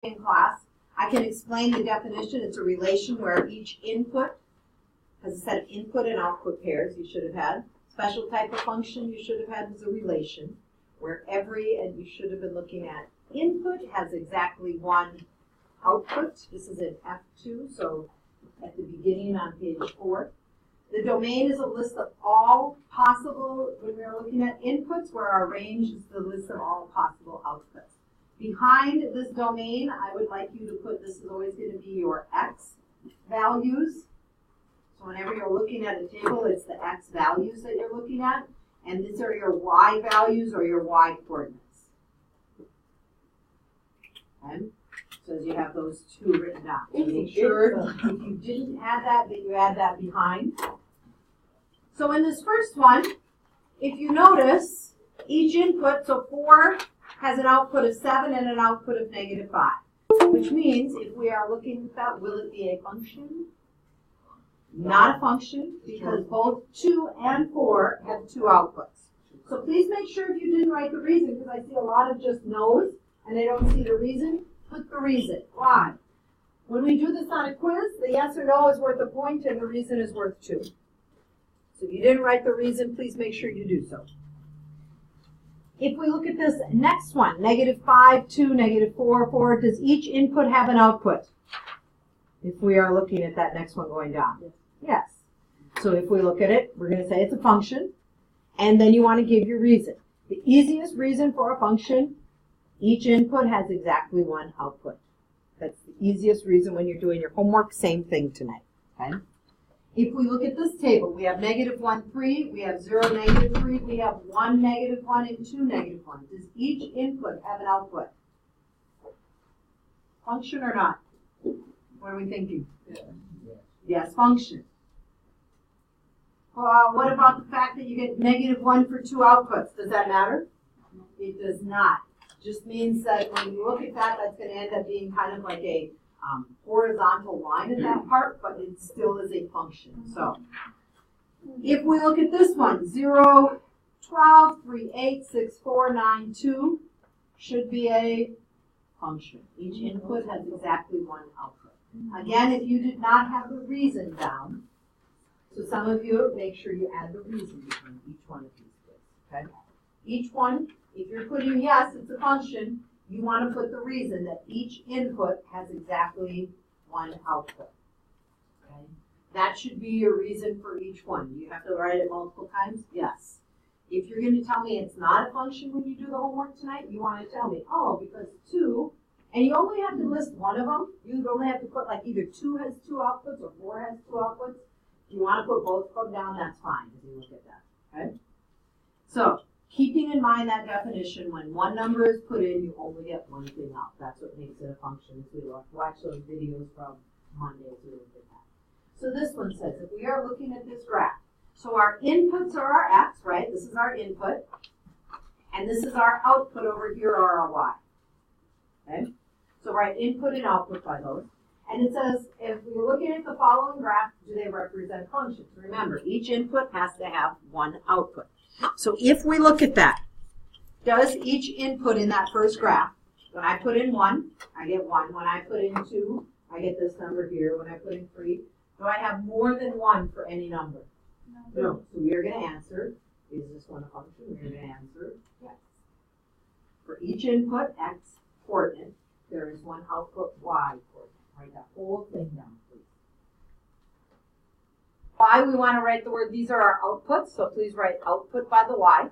in class, I can explain the definition. It's a relation where each input has a set of input and output pairs you should have had. Special type of function you should have had was a relation where and you should have been looking at input has exactly one output. This is in F2, so at the beginning on page 4. The domain is a list of all possible, when we're looking at inputs, where our range is the list of all possible outputs. Behind this domain, I would like you to put, this is always going to be your x values. So whenever you're looking at a table, it's the x values that you're looking at. And these are your y values or your y coordinates. Okay? So you have those two written down. So make sure if you didn't add that you add that behind. So in this first one, if you notice, each input, so 4 has an output of 7 and an output of -5. Which means if we are looking at that, will it be a function? Not a function, because both 2 and 4 have 2 outputs. So please make sure if you didn't write the reason, because I see a lot of just no's, and they don't see the reason. Put the reason. Why? When we do this on a quiz, the yes or no is worth a point, and the reason is worth 2. So if you didn't write the reason, please make sure you do so. If we look at this next one, -5, 2, -4, 4, does each input have an output? If we are looking at that next one going down. Yes. So if we look at it, we're going to say it's a function, and then you want to give your reason. The easiest reason for a function, each input has exactly one output. That's the easiest reason when you're doing your homework. Same thing tonight. Okay? If we look at this table, we have -1, 3, we have 0, -3, we have 1, -1, and 2, -1. Does each input have an output? Function or not? What are we thinking? Yes, function. What about the fact that you get -1 for 2 outputs? Does that matter? It does not. Just means that when you look at that, that's going to end up being kind of like a horizontal line in that part, but it still is a function. So if we look at this one, 0, 12, 3, 8, 6, 4, 9, 2 should be a function. Each input has exactly one output. Again, if you did not have the reason down, so some of you, make sure you add the reason between each one of these bits. Okay? Each one, if you're putting yes, it's a function, you want to put the reason that each input has exactly one output. Okay? That should be your reason for each one. You have to write it multiple times? Yes. If you're going to tell me it's not a function when you do the homework tonight, you want to tell me, oh, because 2, and you only have to list one of them. You only have to put like either 2 has 2 outputs or 4 has 2 outputs. If you want to put both of them down, that's fine if you look at that. Okay? So, keeping in mind that definition, when one number is put in, you only get one thing out. That's what makes it a function. If we watch those videos from Monday, we look at that. So this one says, if we are looking at this graph, so our inputs are our x, right? This is our input. And this is our output over here, or our y. Okay? So write input and output by those. And it says, if we're looking at the following graph, do they represent functions? Remember, each input has to have one output. So if we look at that, does each input in that first graph, when I put in 1, I get 1. When I put in 2, I get this number here. When I put in 3, do I have more than 1 for any number? No. So we are going to answer, is this one a function? We're going to answer yes. For each input, x coordinate, there is one output, y coordinate. Write that whole thing down, please. Why we want to write the word, these are our outputs, so please write output by the y.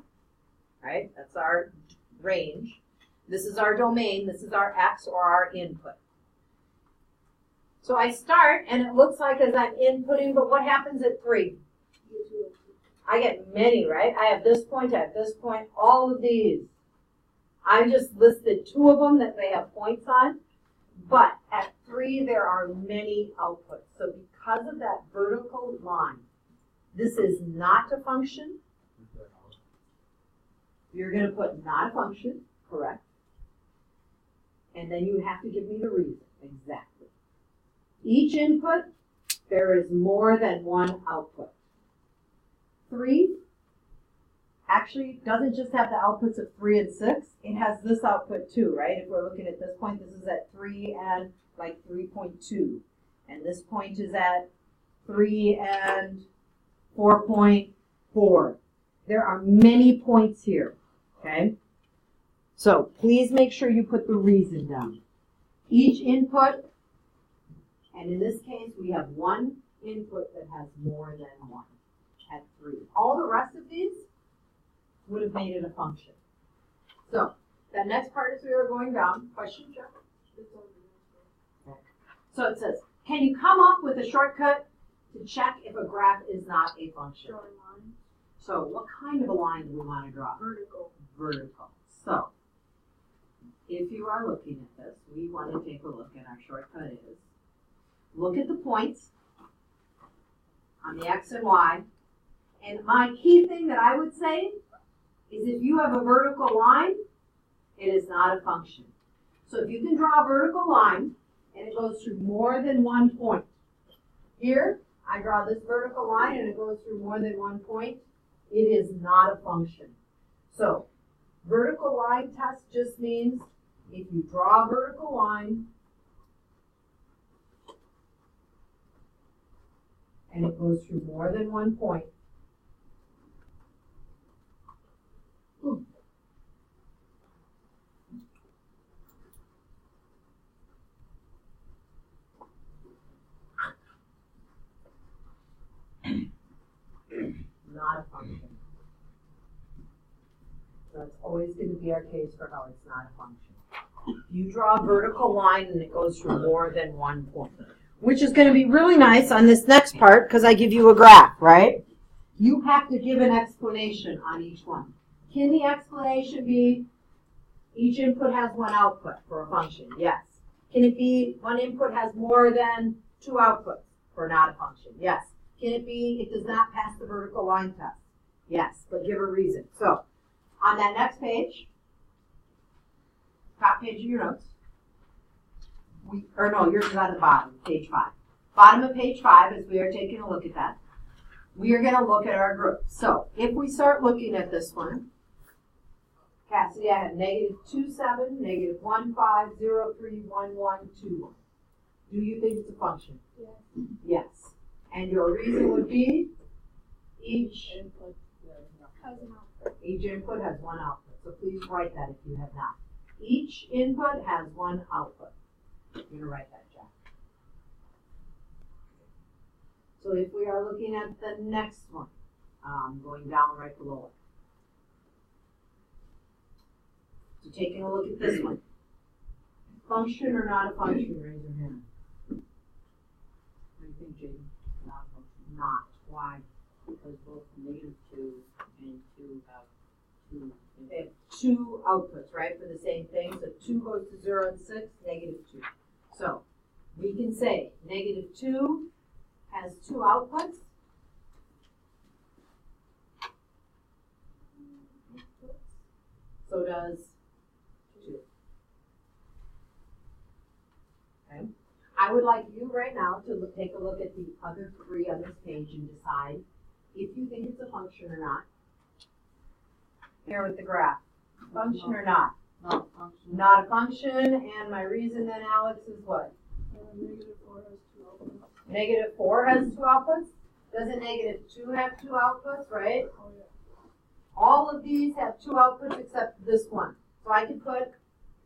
Right? That's our range. This is our domain, this is our x or our input. So I start, and it looks like as I'm inputting, but what happens at 3? I get many, right? I have this point, all of these. I just listed 2 of them that they have points on. But at 3, there are many outputs. So because of that vertical line, this is not a function. You're going to put not a function, correct? And then you have to give me the reason, exactly. Each input, there is more than one output. 3 actually doesn't just have the outputs of 3 and 6, it has this output too, right? If we're looking at this point, this is at 3 and like 3.2. And this point is at 3 and 4.4. There are many points here, okay? So please make sure you put the reason down. Each input, and in this case, we have one input that has more than 1 at 3. All the rest of these would have made it a function. So that next part is we are going down. Question, Jeff? Okay. So it says, can you come up with a shortcut to check if a graph is not a function? So what kind of a line do we want to draw? Vertical. Vertical. So if you are looking at this, we want to take a look, and our shortcut is look at the points on the x and y. And my key thing that I would say is if you have a vertical line, it is not a function. So if you can draw a vertical line and it goes through more than one point. Here, I draw this vertical line and it goes through more than one point. It is not a function. So vertical line test just means if you draw a vertical line and it goes through more than one point, not a function. So that's always going to be our case for how it's not a function. You draw a vertical line and it goes through more than one point, which is going to be really nice on this next part because I give you a graph, right? You have to give an explanation on each one. Can the explanation be each input has one output for a function? Yes. Can it be one input has more than 2 outputs for not a function? Yes. Can it be it does not pass the vertical line test? Yes, but give a reason. So on that next page, top page of your notes, yours is on the bottom, page 5. Bottom of page 5, as we are taking a look at that, we are going to look at our group. So if we start looking at this one, Cassidy, I have -2, 7, -1, 5, 0, 3, 1, 1, 2, 1. Do you think it's a function? Yes. Yes. And your reason would be each input has one output. So please write that if you have not. Each input has one output. You're going to write that, Jack. So if we are looking at the next one, going down right below it. So taking a look at this one. Function or not a function? Raise your hand. What do you think, Jaden? Not a function. Not. Why? Because both -2 and 2 have 2. They have 2 outputs, right, for the same thing. So 2 goes to 0 and 6, -2. So we can say -2 has 2 outputs. So does 2. Okay. I would like you right now to take a look at the other 3 on this page and decide if you think it's a function or not. Here with the graph. Function or not? Not a function. Not a function, and my reason then, Alex, is what? -4 has 2 outputs. -4 has 2 outputs? Doesn't -2 have 2 outputs, right? Oh, yeah. All of these have 2 outputs except this one. So I could put,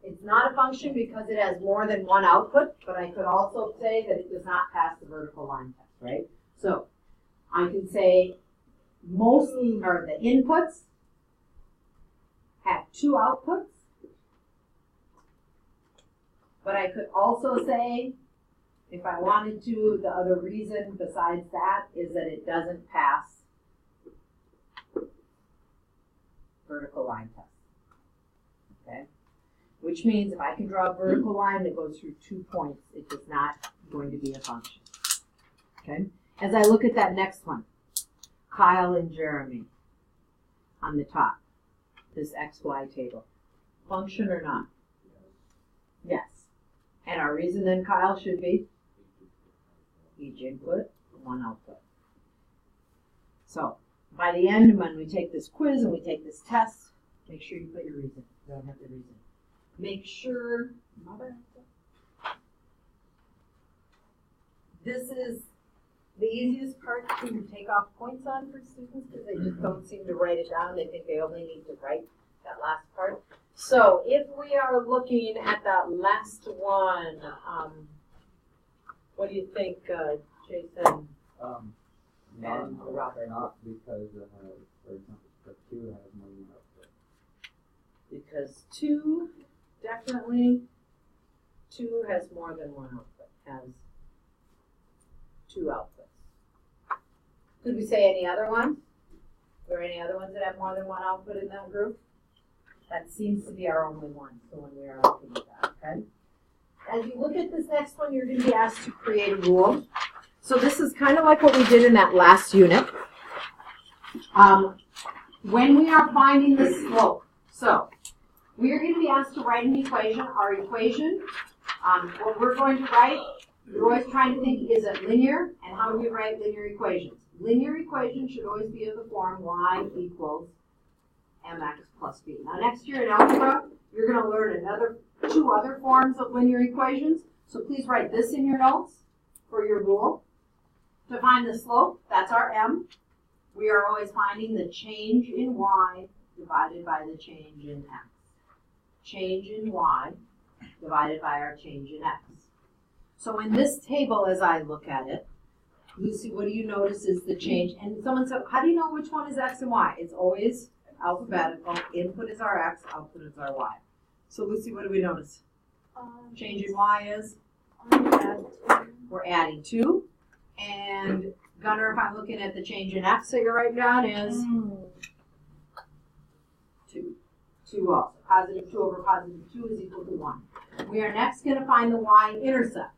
it's not a function because it has more than 1 output, but I could also say that it does not pass the vertical line test, right? So I can say the inputs have 2 outputs, but I could also say, if I wanted to, the other reason besides that is that it doesn't pass vertical line test. Okay? Which means if I can draw a vertical line that goes through 2 points, it is not going to be a function. Okay? As I look at that next one, Kyle and Jeremy on the top, this XY table. Function or not? Yes. And our reason then, Kyle, should be each input, 1 output. So by the end, when we take this quiz and we take this test, make sure you put your reason. You don't have to reason. Make sure, this is the easiest part to take off points on for students because they just don't seem to write it down. They think they only need to write that last part. So if we are looking at that last one, what do you think, Jason? And Robert? Not because, for example, the 2 has more than output. Because 2, definitely, 2 has more than one output, has 2 outputs. Could we say any other ones? Are there any other ones that have more than one output in that group? That seems to be our only one, so when we are looking at that, okay? As you look at this next one, you're going to be asked to create a rule. So this is kind of like what we did in that last unit. When we are finding the slope, so we are going to be asked to write an equation. Our equation, what we're going to write, you're always trying to think, is it linear? And how do we write linear equations? Linear equations should always be of the form y equals mx plus b. Now next year in algebra, you're going to learn 2 other forms of linear equations. So please write this in your notes for your rule. To find the slope, that's our m. We are always finding the change in y divided by the change in x. Change in y divided by our change in x. So in this table, as I look at it, Lucy, what do you notice is the change? And someone said, how do you know which one is x and y? It's always alphabetical. Input is our x, output is our y. So Lucy, what do we notice? Change in y is? We're adding 2. And Gunnar, if I'm looking at the change in x that you're writing down is 2. 2 also. Positive 2 over positive 2 is equal to 1. We are next going to find the y-intercept.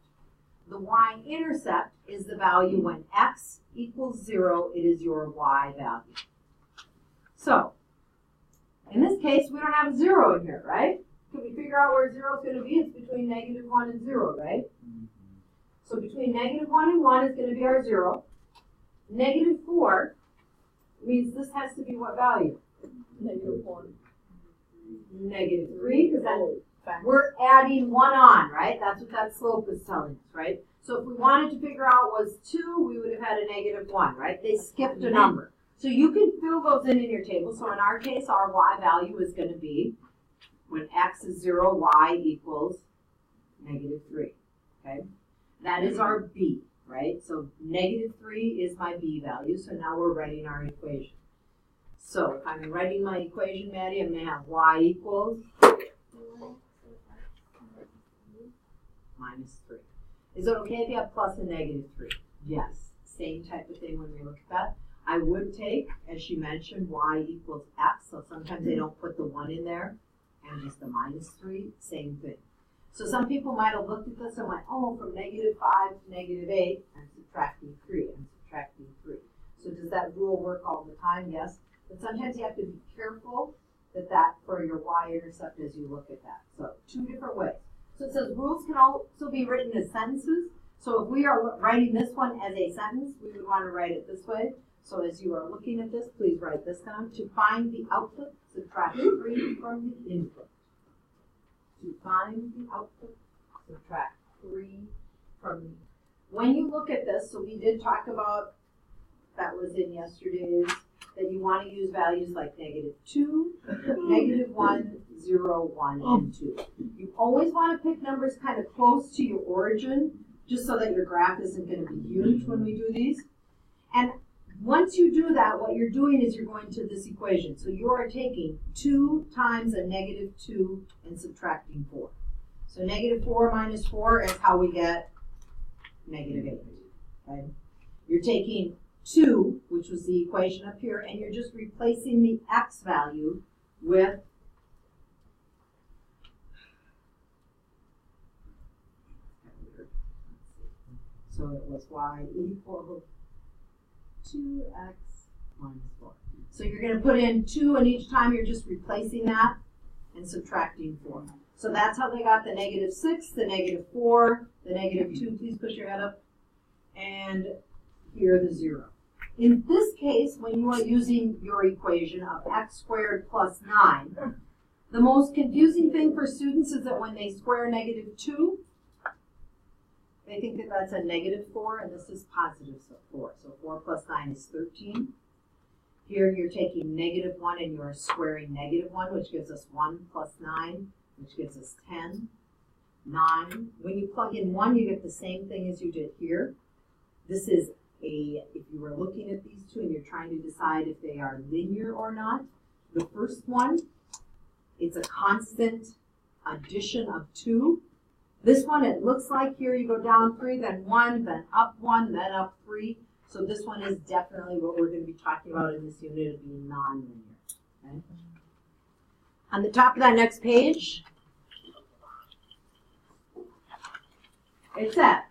The y-intercept is the value when x equals 0, it is your y value. So, in this case, we don't have a 0 in here, right? Can we figure out where 0 is going to be? It's between -1 and 0, right? So between -1 and 1 is going to be our 0. -4 means this has to be what value? -1. -3, because we're adding 1 on, right? That's what that slope is telling us, right? So if we wanted to figure out was 2, we would have had a -1, right? They skipped a number. So you can fill those in your table. So in our case, our y value is going to be, when x is 0, y equals -3, okay? That is our b, right? So -3 is my b value. So now we're writing our equation. So if I'm writing my equation, Maddie, I'm going to have y equals -3. Is it okay if you have plus and -3? Yes. Same type of thing when we look at that. I would take, as she mentioned, y equals x. So sometimes they don't put the 1 in there. And just the -3, same thing. So some people might have looked at this and went, oh, from -5 to -8, I'm subtracting 3, I'm subtracting 3. So does that rule work all the time? Yes. But sometimes you have to be careful that for your y-intercept as you look at that. So 2 different ways. So it says rules can also be written as sentences. So if we are writing this one as a sentence, we would want to write it this way. So as you are looking at this, please write this down. To find the output, subtract 3 from the input. To find the output, subtract 3 from the input. When you look at this, so we did talk about, that was in yesterday's, that you want to use values like -2, -1, 0, 1, and 2. You always want to pick numbers kind of close to your origin, just so that your graph isn't going to be huge when we do these. And once you do that, what you're doing is you're going to this equation. So you are taking 2 times a -2 and subtracting 4. So -4 minus 4 is how we get -8. Okay? You're taking 2, which was the equation up here, and you're just replacing the x value with so it was y equals 2x minus 4. So you're going to put in 2, and each time you're just replacing that and subtracting 4. So that's how they got the -6, the -4, the -2. Please push your head up. And here the 0. In this case, when you are using your equation of x squared plus 9, the most confusing thing for students is that when they square negative 2, they think that that's a negative 4, and this is positive 4. So 4 plus 9 is 13. Here you're taking negative 1 and you are squaring negative 1, which gives us 1 plus 9, which gives us 10. 9. When you plug in 1, you get the same thing as you did here. This is if you were looking at these two and you're trying to decide if they are linear or not, the first one, it's a constant addition of 2. This one, it looks like here you go down 3, then 1, then up 1, then up 3. So this one is definitely what we're going to be talking about in this unit of being nonlinear. Okay? On the top of that next page, it says,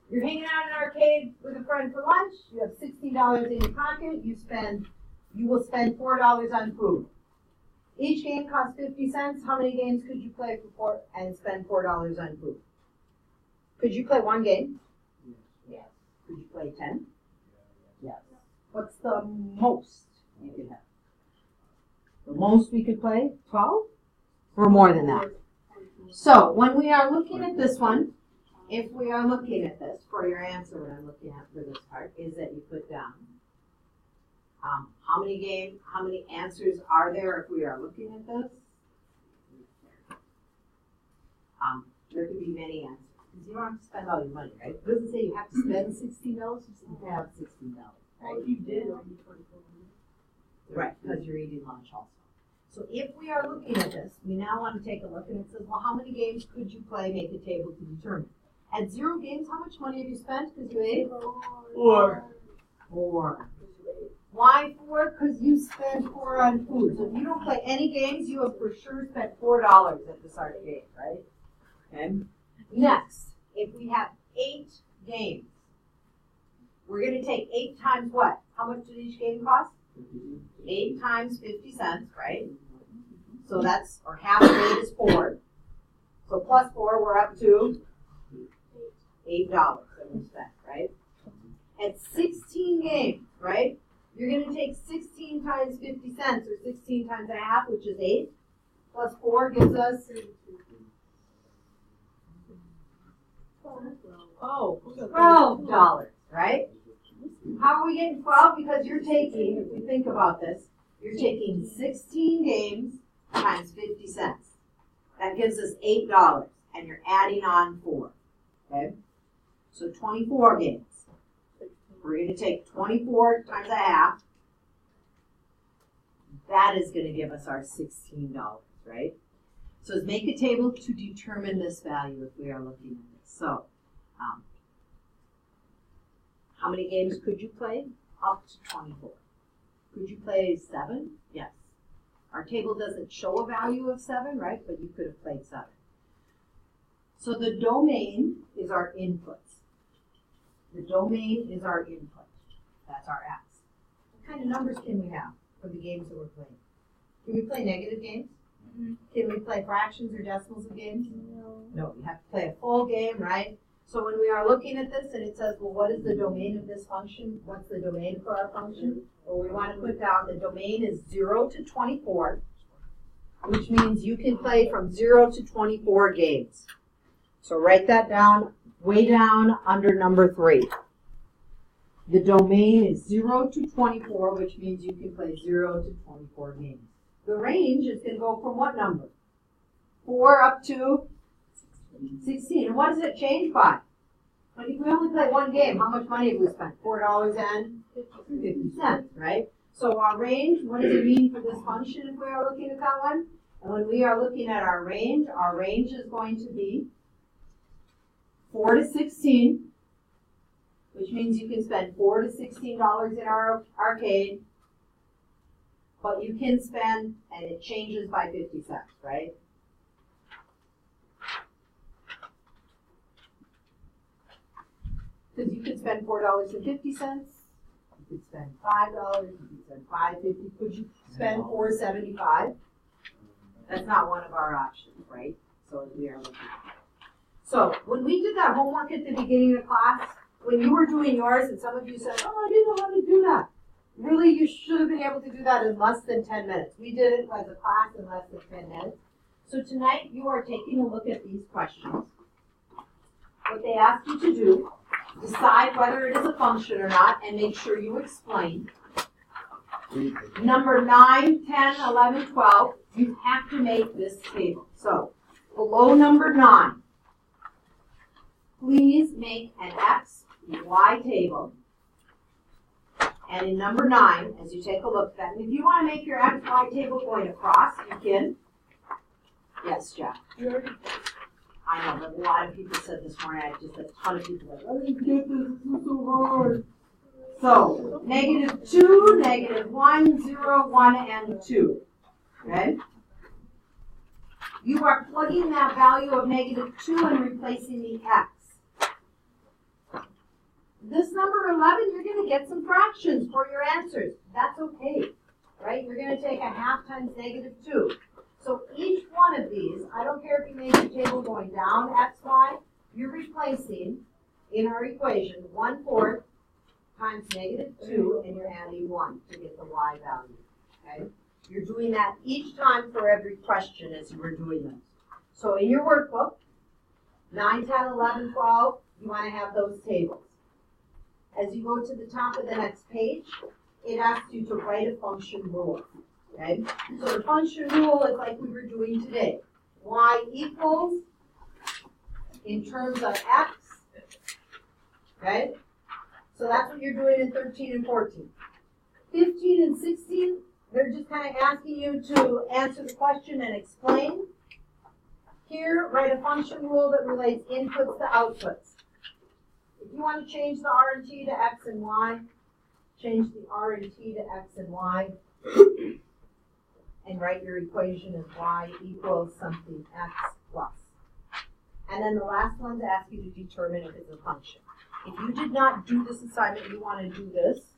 you're hanging out in an arcade with a friend for lunch, you have $16 in your pocket, you will spend $4 on food. Each game costs 50 cents. How many games could you play for and spend $4 on food? Could you play one game? Yes. Could you play 10? Yes. What's the most you could have? The most we could play? 12? Or more than that? So, when we are looking at this one, if we are looking at this, for your answer, what I'm looking at for this part, is that you put down how many answers are there if we are looking at this? There could be many answers. Because you don't have to spend all your money, right? It doesn't say you have to spend $16, you still have $16. Right? Well, if you did, it would be 24. Right, because you're eating lunch also. So if we are looking at this, we now want to take a look and it says, well, how many games could you play, make a table to determine? At 0 games, how much money have you spent because you ate? 4. 4. Why 4? Because you spent 4 on food. So if you don't play any games, you have for sure spent $4 at this arcade, right? Okay. Next, if we have 8 games, we're going to take 8 times what? How much did each game cost? 8 times 50 cents, right? So that's, or half of 8 is 4. So plus 4, we're up to $8 that we spent, right? At 16 games, right? You're going to take 16 times 50 cents, or 16 times a half, which is 8, plus 4 gives us $12, right? How are we getting 12? Because you're taking, if we think about this, you're taking 16 games times 50 cents. That gives us $8, and you're adding on 4, okay? So 24 games. We're going to take 24 times a half. That is going to give us our $16, right? So let's make a table to determine this value if we are looking at this. So, how many games could you play? Up to 24. Could you play 7? Yes. Our table doesn't show a value of 7, right? But you could have played 7. So the domain is our inputs. The domain is our input. That's our x. What kind of numbers can we have for the games that we're playing? Can we play negative games? Mm-hmm. Can we play fractions or decimals of games? No, you have to play a full game, right? So when we are looking at this and it says, well, what is the domain of this function? What's the domain for our function? Well, we want to put down the domain is 0 to 24, which means you can play from 0 to 24 games. So write that down, way down under number 3. The domain is 0 to 24, which means you can play 0 to 24 games. The range is going to go from what number? 4 up to 16. And what does it change by? Like if we only play one game, how much money have we spent? $4.50, right? So our range, what does it mean for this function if we are looking at that one? And when we are looking at our range is going to be 4 to 16, which means you can spend $4 to $16 in our arcade, but you can spend, and it changes by 50 cents, right? Because you could spend $4.50, you could spend $5, you could spend $5.50. Could you spend $4.75? That's not one of our options, right? So we are looking at that. So when we did that homework at the beginning of class, when you were doing yours and some of you said, oh, I didn't know how to do that. Really, you should have been able to do that in less than 10 minutes. We did it as a class in less than 10 minutes. So tonight you are taking a look at these questions. What they ask you to do, decide whether it is a function or not, and make sure you explain. Number 9, 10, 11, 12, you have to make this table. So, below number 9, please make an X, Y table. And in number 9, as you take a look at that, and if you want to make your X, Y table going across, you can. Yes, Jeff. I know, but a lot of people said this morning, I just had a ton of people like, I didn't get this, this is so hard. So, -2, -1, 0, 1, and 2. Okay? You are plugging that value of -2 and replacing the X. This number 11, you're going to get some fractions for your answers. That's okay, right? You're going to take a half times -2. So each one of these, I don't care if you make your table going down, X, Y, you're replacing, in our equation, 1/4 times -2, and you're adding 1 to get the Y value, okay? You're doing that each time for every question as you were doing this. So in your workbook, 9, 10, 11, 12, you want to have those tables. As you go to the top of the next page, it asks you to write a function rule, okay? So the function rule is like we were doing today. Y equals, in terms of X, okay? So that's what you're doing in 13 and 14. 15 and 16, they're just kind of asking you to answer the question and explain. Here, write a function rule that relates inputs to outputs. If you want to change the R and T to X and Y, change the R and T to X and Y, and write your equation as Y equals something X plus. And then the last one's ask you to determine if it's a function. If you did not do this assignment, you want to do this.